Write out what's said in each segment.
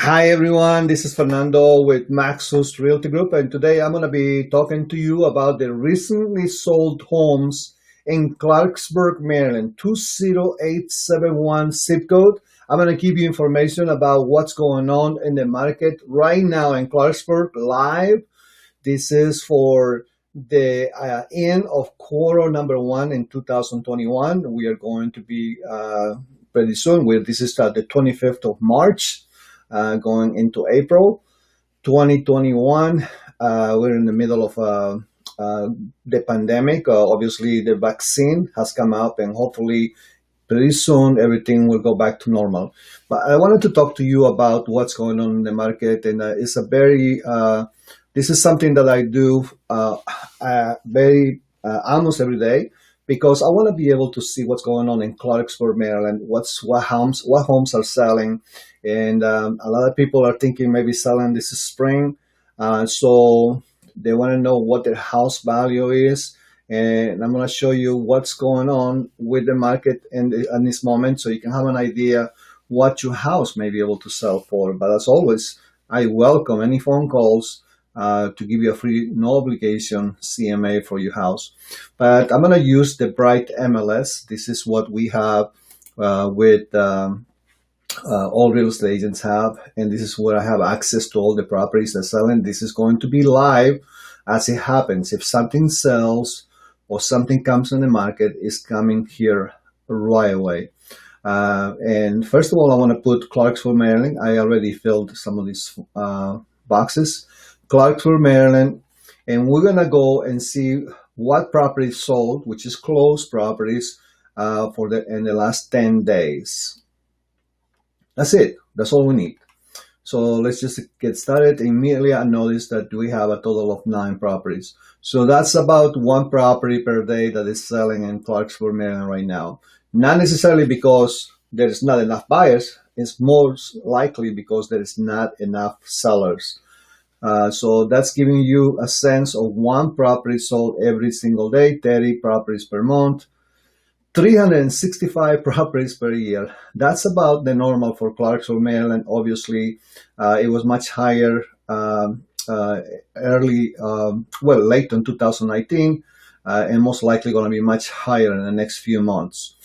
Hi everyone, this is Fernando with MAXUS Realty Group, and today I'm going to be talking to you about the recently sold homes in Clarksburg, Maryland, 20871 zip code. I'm going to give you information about what's going on in the market right now in Clarksburg live. This is for the end of quarter number one in 2021. We are going to be pretty soon. This is the 25th of March. Going into April 2021. We're in the middle of the pandemic. Obviously, the vaccine has come out, and hopefully, pretty soon everything will go back to normal. But I wanted to talk to you about what's going on in the market, and it's a very this is something that I do very almost every day, because I want to be able to see what's going on in Clarksburg, Maryland. What homes are selling, and a lot of people are thinking maybe selling this spring, so they want to know what their house value is, and I'm going to show you what's going on with the market in this moment, so you can have an idea what your house may be able to sell for. But as always, I welcome any phone calls to give you a free, no obligation CMA for your house. But I'm going to use the Bright MLS. This is what we have with all real estate agents have, and this is where I have access to all the properties they're selling. This is going to be live as it happens. If something sells or something comes on the market, it's coming here right away. And first of all, I want to put Clarksville, Maryland. I already filled some of these boxes. Clarksburg, Maryland, and we're gonna go and see what properties sold, which is closed properties, in the last 10 days. That's it. That's all we need. So let's just get started. Immediately, I noticed that we have a total of 9 properties. So that's about 1 property per day that is selling in Clarksburg, Maryland right now. Not necessarily because there's not enough buyers. It's most likely because there is not enough sellers. So that's giving you a sense of 1 property sold every single day, 30 properties per month, 365 properties per year. That's about the normal for Clarksville, Maryland. Obviously, it was much higher late in 2019, and most likely going to be much higher in the next few months.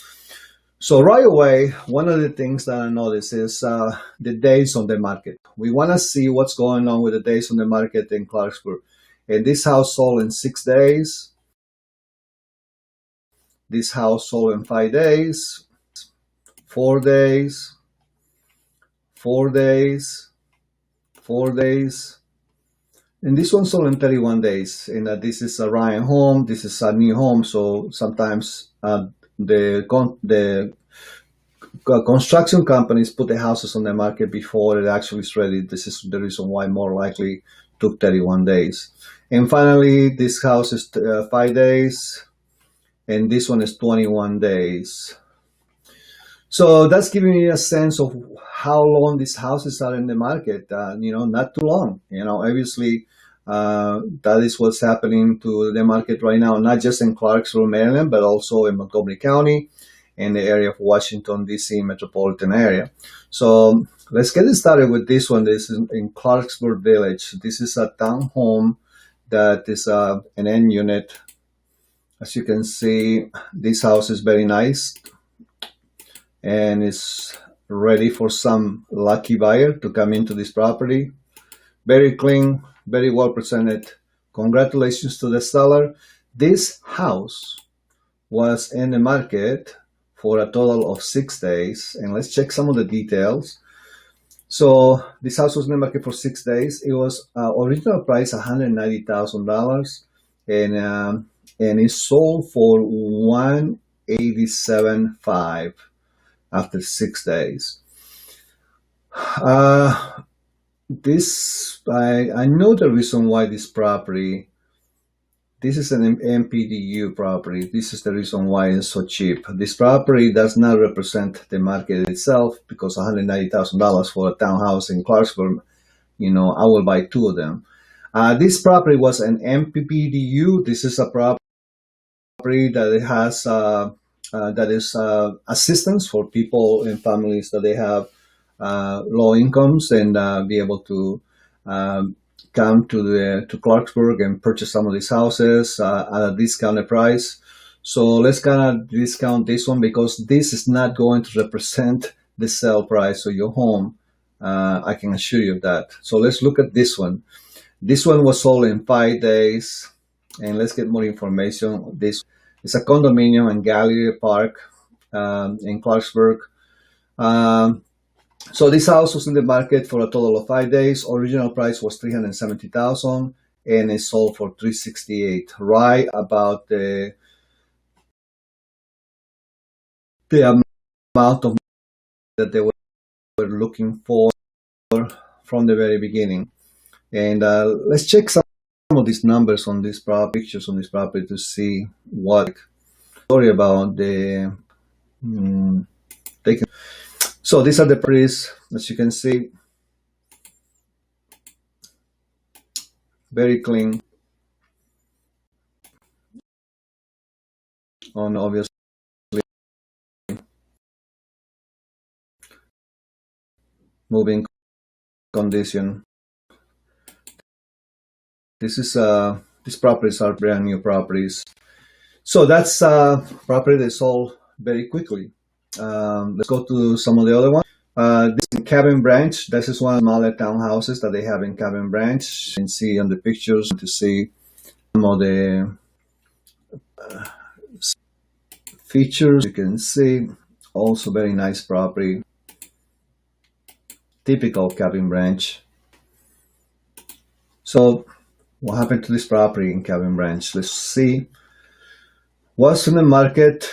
So right away, one of the things that I noticed is the days on the market. We want to see what's going on with the days on the market in Clarksburg. And this house sold in 6 days. This house sold in 5 days, 4 days, 4 days, 4 days. And this one sold in 31 days. And this is a Ryan home. This is a new home. So sometimes the construction companies put the houses on the market before it actually is ready. This is the reason why more likely took 31 days. And finally, this house is 5 days, and this one is 21 days. So that's giving me a sense of how long these houses are in the market. Not too long. Obviously, that is what's happening to the market right now, not just in Clarksville, Maryland, but also in Montgomery County and the area of Washington, D.C. metropolitan area. So let's get started with this one. This is in Clarksburg Village. This is a townhome that is an end unit. As you can see, this house is very nice and is ready for some lucky buyer to come into this property. Very clean, very well presented. Congratulations to the seller. This house was in the market for a total of 6 days, and let's check some of the details. So this house was in the market for 6 days. It was original price $190,000, and it sold for $187,500 after 6 days. I know the reason why this property. This is an MPDU property. This is the reason why it's so cheap. This property does not represent the market itself, because $190,000 for a townhouse in Clarksburg, I will buy 2 of them. This property was an MPDU. This is a property that it has assistance for people and families that they have low incomes and be able to come to Clarksburg and purchase some of these houses at a discounted price. So let's kind of discount this one because this is not going to represent the sale price of your home. I can assure you of that. So let's look at this one. This one was sold in 5 days, and let's get more information. This is a condominium in Gallery Park in Clarksburg. So this house was in the market for a total of 5 days. Original price was $370,000, and it sold for $368,000, right about the amount of that they were looking for from the very beginning. And let's check some of these numbers on this pictures on this property to see what story about the taking. So these are the properties, as you can see, very clean. On obviously moving condition. These properties are brand new properties. So that's property that sold very quickly. Let's go to some of the other ones. This is in Cabin Branch. This is one of the smaller townhouses that they have in Cabin Branch. You can see on the pictures to see some of the features. You can see also very nice property. Typical Cabin Branch. So what happened to this property in Cabin Branch? Let's see. Was in the market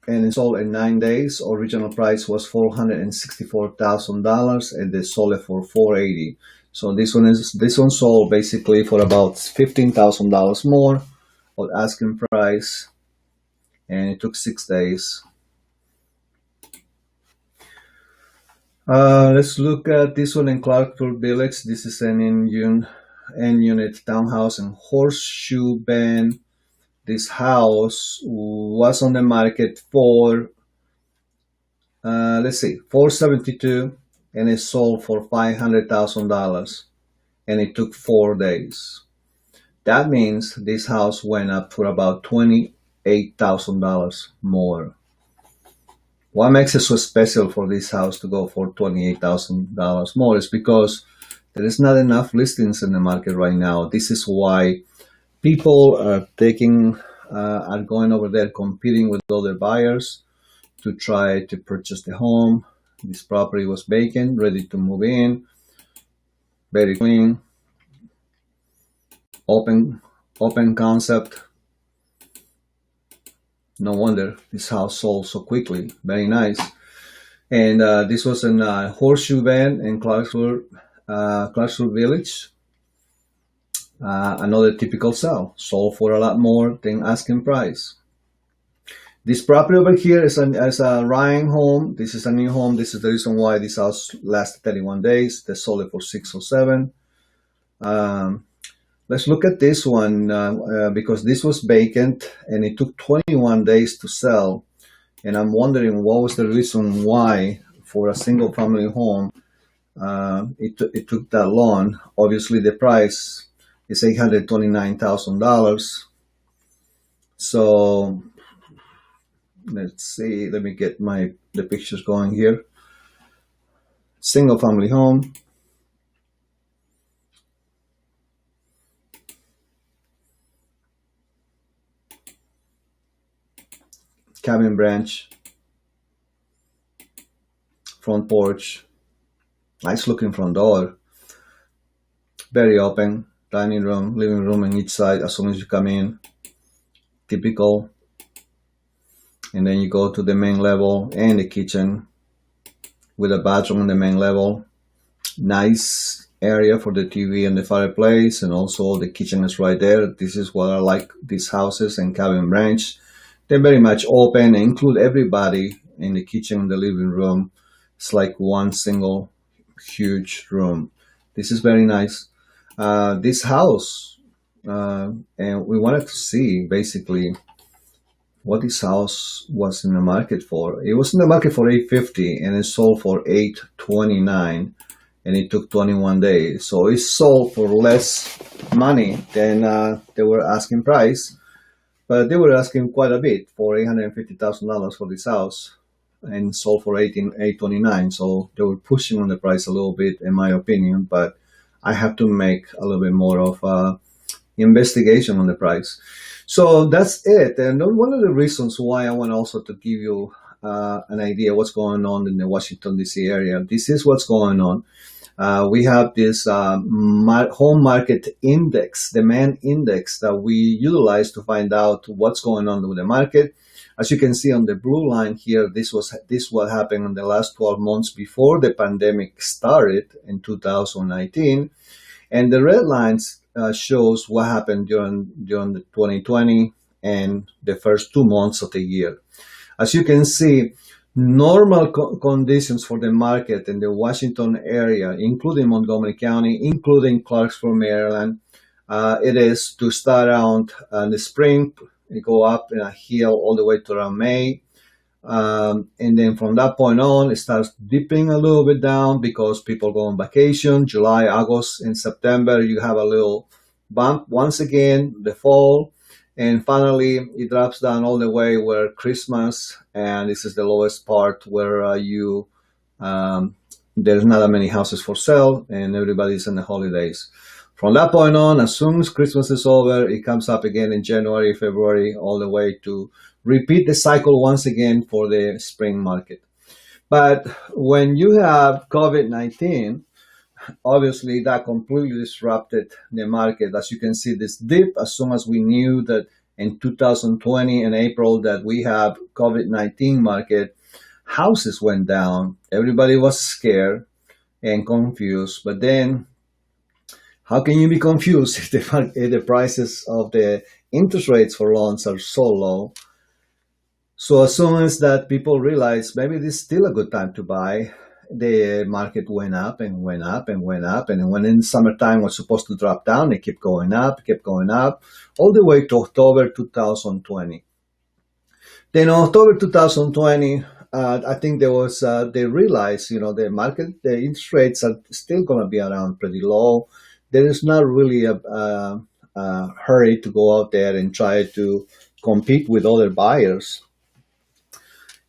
and it sold in 9 days. Original price was $464,000, and they sold it for $480,000. So this one sold basically for about $15,000 more of asking price, and it took 6 days. Let's look at this one in Clarksburg Village. This is an in-unit townhouse in Horseshoe Bend. This house was on the market for let's see, $472,000, and it sold for $500,000, and it took 4 days. That means this house went up for about $28,000 more. What makes it so special for this house to go for $28,000 more is because there is not enough listings in the market right now. This is why people are going over there competing with other buyers to try to purchase the home. This property was vacant, ready to move in, very clean, open concept. No wonder this house sold so quickly. Very nice. And this was in Horseshoe Bend in Clarksburg Village. Another typical sale, sold for a lot more than asking price. This property over here is a Ryan home. This is a new home. This is the reason why this house lasted 31 days. They sold it for $607,000. Let's look at this one because this was vacant and it took 21 days to sell. And I'm wondering what was the reason why for a single family home it took that long. Obviously the price is $829,000. So let's see, let me get the pictures going here. Single family home. Cabin Branch. Front porch. Nice looking front door. Very open. Dining room, living room on each side as soon as you come in. Typical. And then you go to the main level and the kitchen with a bathroom on the main level. Nice area for the TV and the fireplace, and also the kitchen is right there. This is what I like these houses in Cabin Branch. They're very much open and include everybody in the kitchen and the living room. It's like one single huge room. This is very nice. This house, and we wanted to see basically what this house was in the market for. It was in the market for 850 and it sold for 829, and it took 21 days. So it sold for less money than they were asking price, but they were asking quite a bit for $850,000 for this house, and sold for 829. So they were pushing on the price a little bit, in my opinion. But I have to make a little bit more of investigation on the price. So that's it. And one of the reasons why I want also to give you an idea what's going on in the Washington, D.C. area. This is what's going on. We have this home market index, demand index, that we utilize to find out what's going on with the market. As you can see on the blue line here, this what happened in the last 12 months before the pandemic started in 2019. And the red lines shows what happened during the 2020 and the first 2 months of the year. As you can see, normal conditions for the market in the Washington area, including Montgomery County, including Clarksburg, Maryland, it is to start out in the spring, you go up in a hill all the way to around May. And then from that point on, it starts dipping a little bit down because people go on vacation. July, August, and September, you have a little bump once again, the fall. And finally, it drops down all the way where Christmas, and this is the lowest part where there's not that many houses for sale and everybody's in the holidays. From that point on, as soon as Christmas is over, it comes up again in January, February, all the way to repeat the cycle once again for the spring market. But when you have COVID-19, obviously that completely disrupted the market. As you can see, this dip, as soon as we knew that in 2020 in April that we have COVID-19 market, houses went down. Everybody was scared and confused. But then, how can you be confused if the prices of the interest rates for loans are so low? So as soon as that people realize maybe this is still a good time to buy, the market went up and went up and went up. And when in summertime was supposed to drop down, it kept going up, all the way to October 2020. Then October 2020, I think they realized, the market, the interest rates are still going to be around pretty low. There is not really a hurry to go out there and try to compete with other buyers.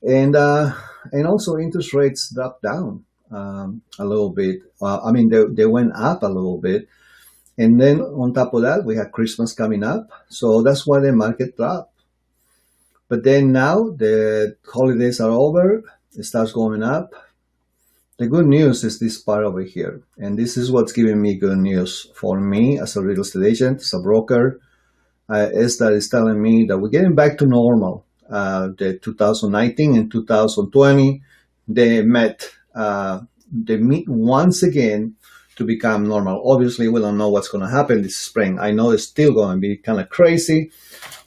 And also interest rates dropped down a little bit. They went up a little bit. And then on top of that, we had Christmas coming up. So that's why the market dropped. But then now the holidays are over. It starts going up. The good news is this part over here. And this is what's giving me good news for me as a real estate agent, as a broker, is that it's telling me that we're getting back to normal. The 2019 and 2020, they meet once again to become normal. Obviously, we don't know what's going to happen this spring. I know it's still going to be kind of crazy.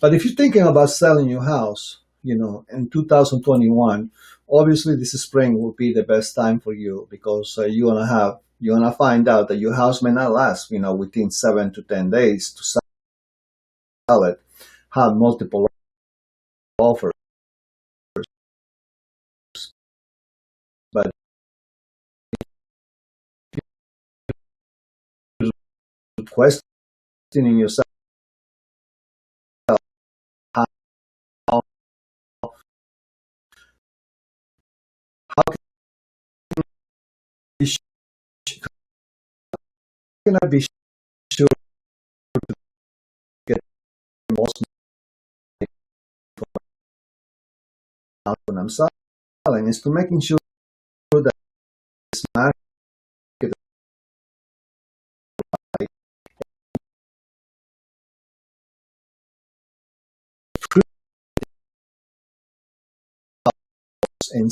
But if you're thinking about selling your house, in 2021, obviously this spring will be the best time for you, because you're gonna find out that your house may not last, within 7 to 10 days to sell it. Have multiple offers, but questioning yourself, how can I be sure to get the most money when I'm selling, is to making sure that this market and